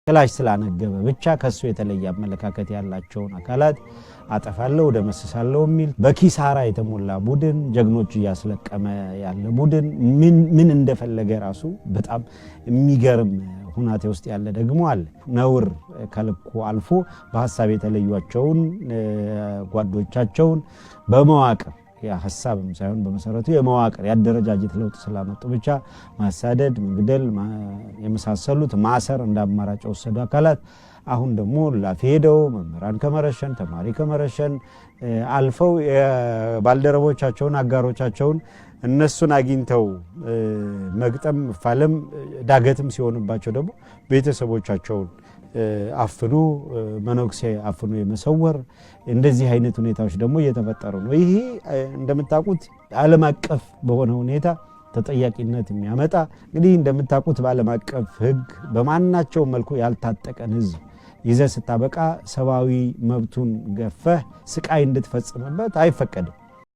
ክላሽ ስላነገበ ብቻ ከሱ የተለየ አመለካከት ያላቸውን አካላት አጠፋለሁ ደመስሳለሁ የሚል በኪሳራ የተሞላ ቡድን ጀግኖች ያስለቀመ ያለ ቡድን ምን እንደፈለገ ራሱ በጣም የሚገርም ሁናቴ ውስጥ ያለ ደግሞ አለ። ነውር ከልኩ አልፎ በሐሳብ የተለዩዋቸውን ጓዶቻቸውን በመዋቅር ሐሳብም ሳይሆን በመሰረቱ የመዋቅር ያደረጃጀት ለውጥ ስላመጡ ብቻ ማሳደድ መግደል የመሳሰሉት ማሰር እንዳማራጭ ወሰዱ አካላት አሁን ደግሞ ላፊሄደው መምህራን ከመረሸን ተማሪ ከመረሸን አልፈው ባልደረቦቻቸውን አጋሮቻቸውን እነሱን አግኝተው መግጠም ፋለም ዳገትም ሲሆንባቸው ደግሞ ቤተሰቦቻቸውን አፍኑ መኖክሴ አፍኑ የመሰወር እንደዚህ አይነት ሁኔታዎች ደግሞ እየተፈጠሩ ነው። ይሄ እንደምታውቁት ዓለም አቀፍ በሆነ ሁኔታ ተጠያቂነት የሚያመጣ እንግዲህ እንደምታውቁት በዓለም አቀፍ ሕግ በማናቸው መልኩ ያልታጠቀን ህዝብ ይዘህ ስታበቃ ሰባዊ መብቱን ገፈህ ስቃይ እንድትፈጽምበት አይፈቀድም።